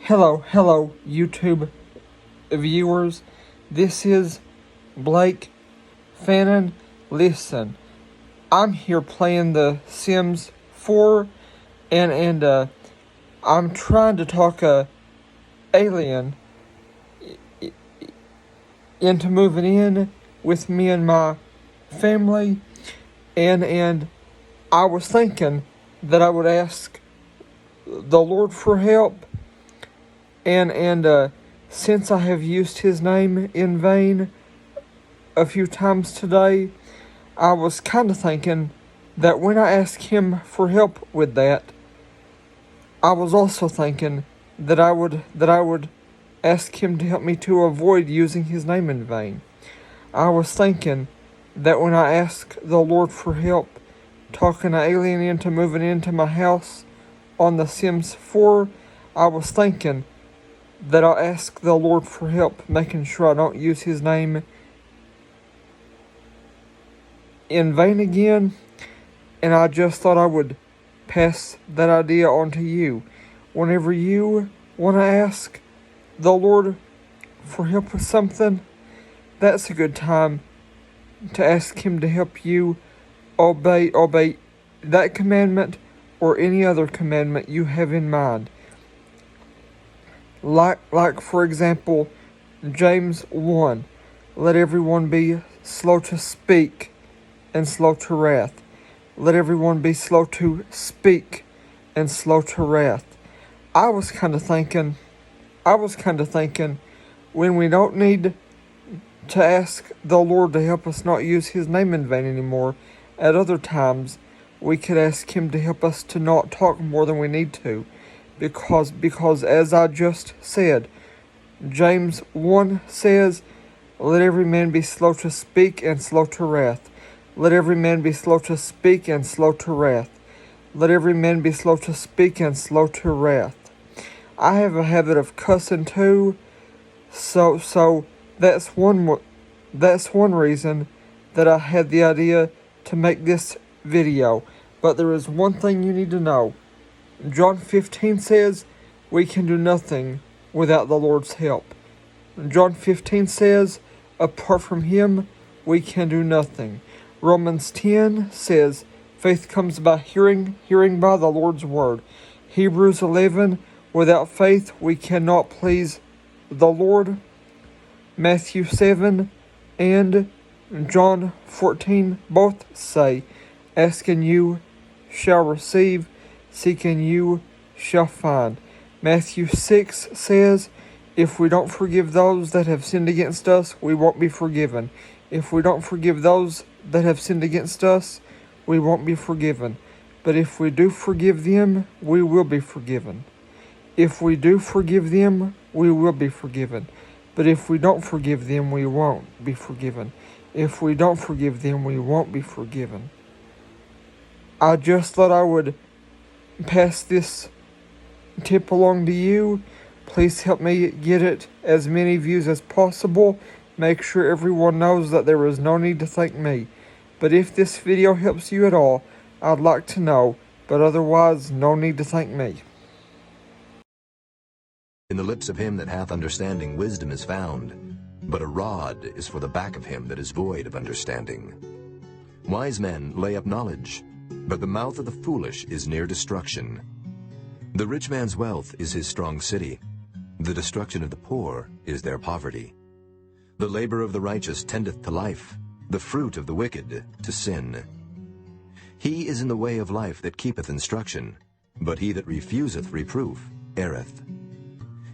Hello, YouTube viewers. This is Blake Fannin. Listen, I'm here playing The Sims 4, and I'm trying to talk a alien into moving in with me and my family, and I was thinking that I would ask the Lord for help. And since I have used his name in vain a few times today, I was kind of thinking that when I ask him for help with that, I was also thinking that I would ask him to help me to avoid using his name in vain. I was thinking that when I ask the Lord for help talking an alien into moving into my house on The Sims 4, I was thinking that I'll ask the Lord for help making sure I don't use his name in vain again, and I just thought I would pass that idea on to you. Whenever you want to ask the Lord for help with something, that's a good time to ask him to help you obey that commandment or any other commandment you have in mind. Like for example, James 1, let everyone be slow to speak and slow to wrath. Let everyone be slow to speak and slow to wrath. I was kind of thinking, when we don't need to ask the Lord to help us not use his name in vain anymore, at other times, we could ask him to help us to not talk more than we need to. Because as I just said, James 1 says, let every man be slow to speak and slow to wrath. Let every man be slow to speak and slow to wrath. Let every man be slow to speak and slow to wrath. I have a habit of cussing too, so that's one reason that I had the idea to make this video. But there is one thing you need to know. John 15 says, we can do nothing without the Lord's help. John 15 says, apart from him, we can do nothing. Romans 10 says, faith comes by hearing, hearing by the Lord's word. Hebrews 11, without faith, we cannot please the Lord. Matthew 7 and John 14 both say, ask and you shall receive, seek and you shall find. Matthew 6 says, if we don't forgive those that have sinned against us, we won't be forgiven. If we don't forgive those that have sinned against us, we won't be forgiven. But if we do forgive them, we will be forgiven. If we do forgive them, we will be forgiven. But if we don't forgive them, we won't be forgiven. If we don't forgive them, we won't be forgiven. I just thought I would pass this tip along to you. Please help me get it as many views as possible. Make sure everyone knows that there is no need to thank me. But if this video helps you at all, I'd like to know. But otherwise, no need to thank me. In the lips of him that hath understanding wisdom is found, but a rod is for the back of him that is void of understanding. Wise men lay up knowledge, but the mouth of the foolish is near destruction. The rich man's wealth is his strong city. The destruction of the poor is their poverty. The labor of the righteous tendeth to life, the fruit of the wicked to sin. He is in the way of life that keepeth instruction, but he that refuseth reproof erreth.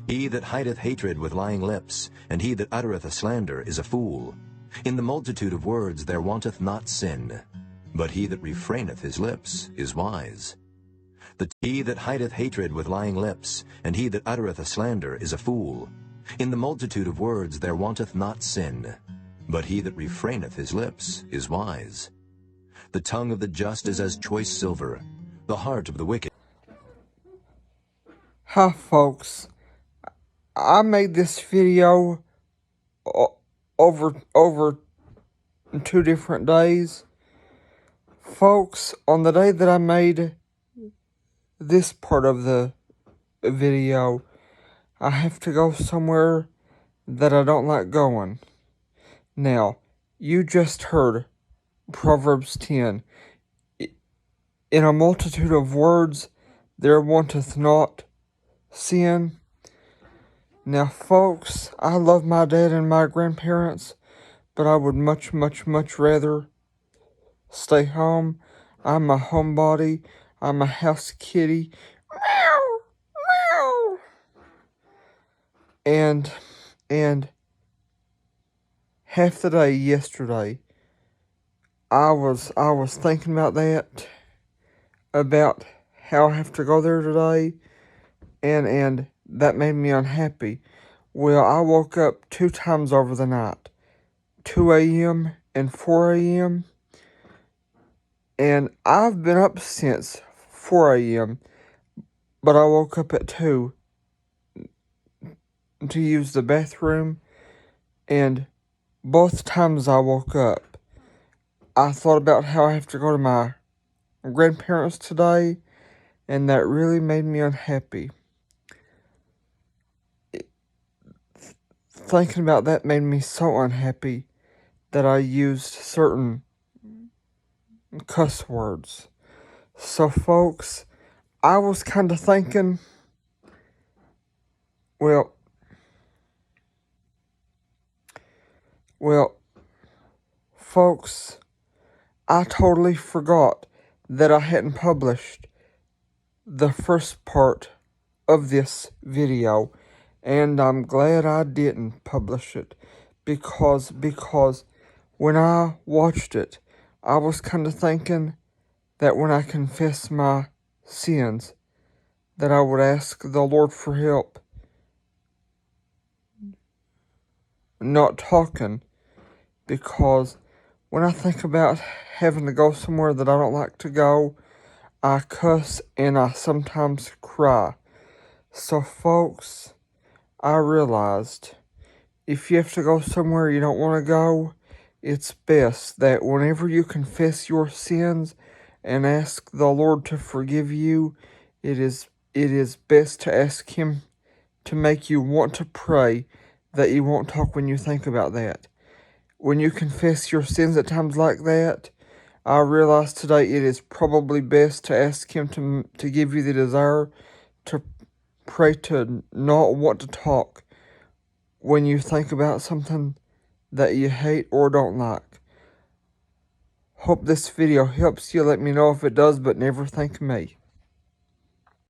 He that hideth hatred with lying lips, and he that uttereth a slander is a fool. In the multitude of words there wanteth not sin, but he that refraineth his lips is wise. He that hideth hatred with lying lips, and he that uttereth a slander is a fool. In the multitude of words there wanteth not sin, but he that refraineth his lips is wise. The tongue of the just is as choice silver, the heart of the wicked. Hi folks, I made this video over 2 different days. Folks, on the day that I made this part of the video, I have to go somewhere that I don't like going. Now, you just heard Proverbs 10. In a multitude of words there wanteth not sin. Now, folks, I love my dad and my grandparents, but I would much, much, much rather stay home. I'm a homebody. I'm a house kitty. Meow, meow. And half the day yesterday, I was thinking about that, about how I have to go there today, and that made me unhappy. Well, I woke up 2 times over the night, 2 a.m. and 4 a.m., and I've been up since 4 a.m., but I woke up at 2 to use the bathroom, and both times I woke up, I thought about how I have to go to my grandparents today, and that really made me unhappy. Thinking about that made me so unhappy that I used certain cuss words. So, folks, I was kind of thinking, well, folks, I totally forgot that I hadn't published the first part of this video, and I'm glad I didn't publish it, because when I watched it, I was kind of thinking that when I confess my sins, that I would ask the Lord for help, not talking, because when I think about having to go somewhere that I don't like to go, I cuss and I sometimes cry. So, folks, I realized if you have to go somewhere you don't want to go, it's best that whenever you confess your sins and ask the Lord to forgive you, it is best to ask Him to make you want to pray, that you won't talk when you think about that. When you confess your sins at times like that, I realize today it is probably best to ask Him to give you the desire to pray, to not want to talk when you think about something that you hate or don't like. Hope this video helps you. Let me know if it does, but never thank me.